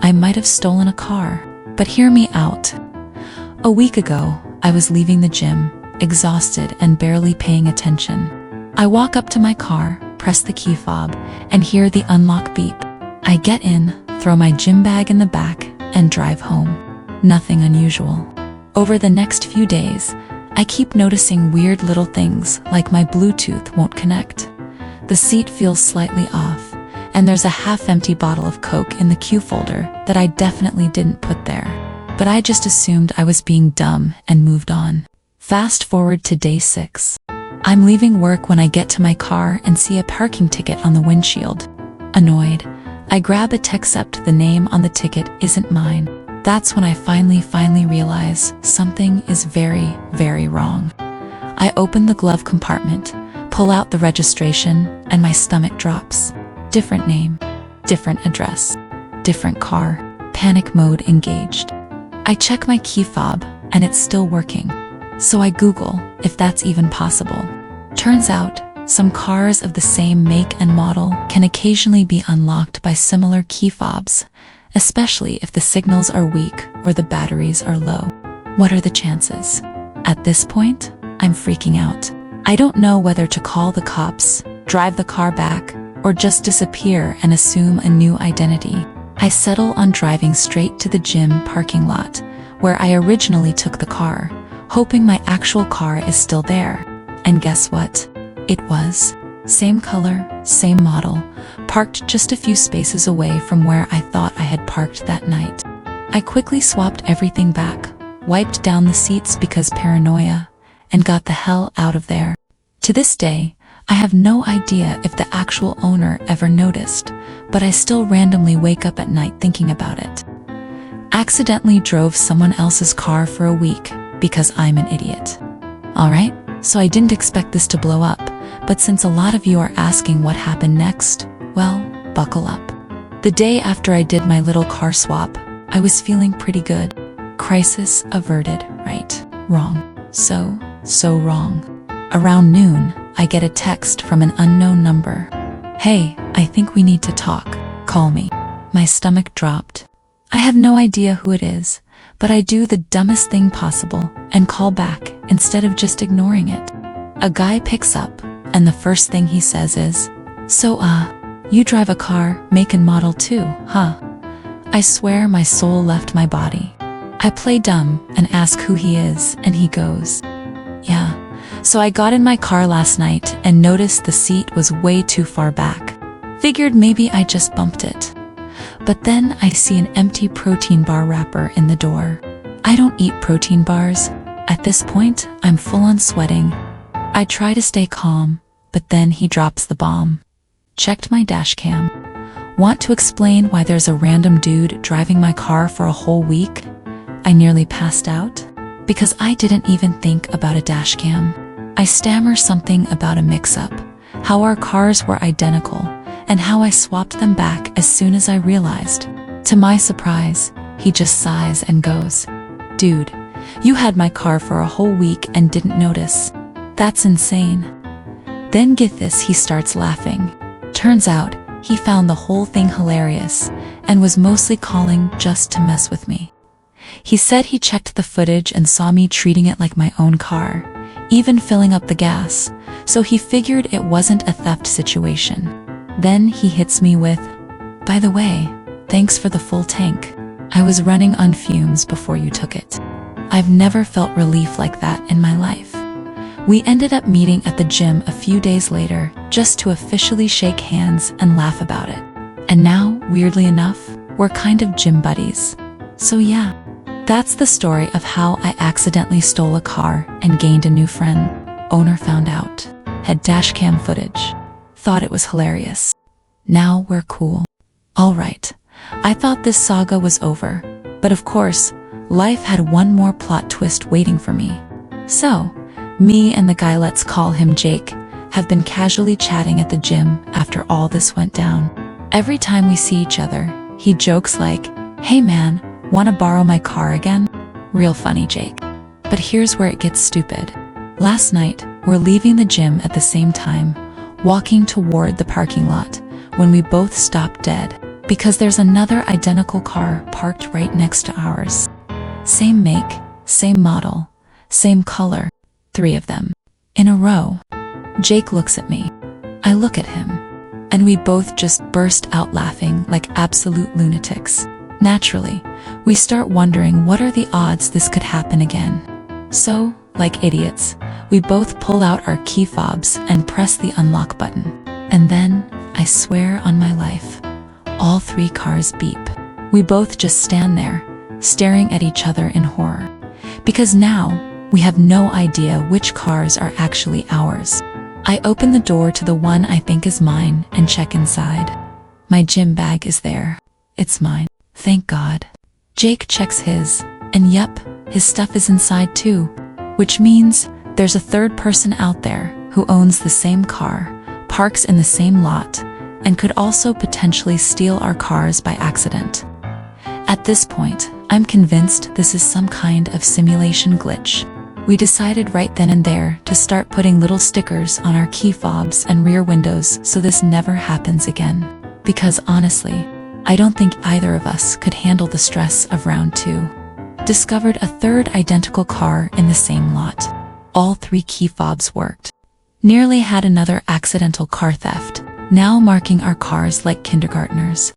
I might have stolen a car, but hear me out. A week ago, I was leaving the gym, exhausted and barely paying attention. I walk up to my car, press the key fob, and hear the unlock beep. I get in, throw my gym bag in the back, and drive home. Nothing unusual. Over the next few days, I keep noticing weird little things like my Bluetooth won't connect. The seat feels slightly off, and there's a half-empty bottle of Coke in the Q folder that I definitely didn't put there. But I just assumed I was being dumb and moved on. Fast forward to day 6. I'm leaving work when I get to my car and see a parking ticket on the windshield. Annoyed, I grab it except the name on the ticket isn't mine. That's when I finally realize something is very, very wrong. I open the glove compartment, pull out the registration, and my stomach drops. Different name, different address, different car, panic mode engaged. I check my key fob, and it's still working. So I Google if that's even possible. Turns out, some cars of the same make and model can occasionally be unlocked by similar key fobs, especially if the signals are weak or the batteries are low. What are the chances? At this point, I'm freaking out. I don't know whether to call the cops, drive the car back, or just disappear and assume a new identity. I settle on driving straight to the gym parking lot, where I originally took the car, hoping my actual car is still there. And guess what? It was. Same color, same model, parked just a few spaces away from where I thought I had parked that night. I quickly swapped everything back, wiped down the seats because paranoia, and got the hell out of there. To this day, I have no idea if the actual owner ever noticed, but I still randomly wake up at night thinking about it. Accidentally drove someone else's car for a week because I'm an idiot. Alright, so I didn't expect this to blow up, but since a lot of you are asking what happened next, well, buckle up. The day after I did my little car swap, I was feeling pretty good. Crisis averted, right? Wrong. So wrong. Around noon, I get a text from an unknown number. Hey, I think we need to talk. Call me. My stomach dropped. I have no idea who it is, but I do the dumbest thing possible and call back instead of just ignoring it. A guy picks up, and the first thing he says is, you drive a car, make and model too, huh? I swear my soul left my body. I play dumb and ask who he is, and he goes, yeah. So I got in my car last night and noticed the seat was way too far back. Figured maybe I just bumped it. But then I see an empty protein bar wrapper in the door. I don't eat protein bars. At this point, I'm full on sweating. I try to stay calm, but then he drops the bomb. Checked my dash cam. Want to explain why there's a random dude driving my car for a whole week? I nearly passed out because I didn't even think about a dash cam. I stammer something about a mix-up, how our cars were identical, and how I swapped them back as soon as I realized. To my surprise, he just sighs and goes, dude, you had my car for a whole week and didn't notice. That's insane. Then get this, he starts laughing. Turns out, he found the whole thing hilarious and was mostly calling just to mess with me. He said he checked the footage and saw me treating it like my own car, even filling up the gas, so he figured it wasn't a theft situation. Then he hits me with, by the way, thanks for the full tank. I was running on fumes before you took it. I've never felt relief like that in my life. We ended up meeting at the gym a few days later just to officially shake hands and laugh about it. And now, weirdly enough, we're kind of gym buddies. So yeah, that's the story of how I accidentally stole a car and gained a new friend. Owner found out, had dashcam footage, thought it was hilarious. Now we're cool. Alright, I thought this saga was over, but of course, life had one more plot twist waiting for me. So, me and the guy, let's call him Jake, have been casually chatting at the gym after all this went down. Every time we see each other, he jokes like, hey man, wanna borrow my car again? Real funny, Jake. But here's where it gets stupid. Last night, we're leaving the gym at the same time, walking toward the parking lot, when we both stopped dead, because there's another identical car parked right next to ours. Same make, same model, same color, 3 of them. In a row. Jake looks at me. I look at him. And we both just burst out laughing like absolute lunatics. Naturally, we start wondering what are the odds this could happen again. So, like idiots, we both pull out our key fobs and press the unlock button. And then, I swear on my life, all 3 cars beep. We both just stand there, staring at each other in horror. Because now, we have no idea which cars are actually ours. I open the door to the one I think is mine and check inside. My gym bag is there. It's mine. Thank God. Jake checks his, and yep, his stuff is inside too, which means there's a third person out there who owns the same car, parks in the same lot, and could also potentially steal our cars by accident. At this point, I'm convinced this is some kind of simulation glitch. We decided right then and there to start putting little stickers on our key fobs and rear windows so this never happens again. Because honestly, I don't think either of us could handle the stress of round 2. Discovered a third identical car in the same lot. All 3 key fobs worked. Nearly had another accidental car theft, now marking our cars like kindergartners.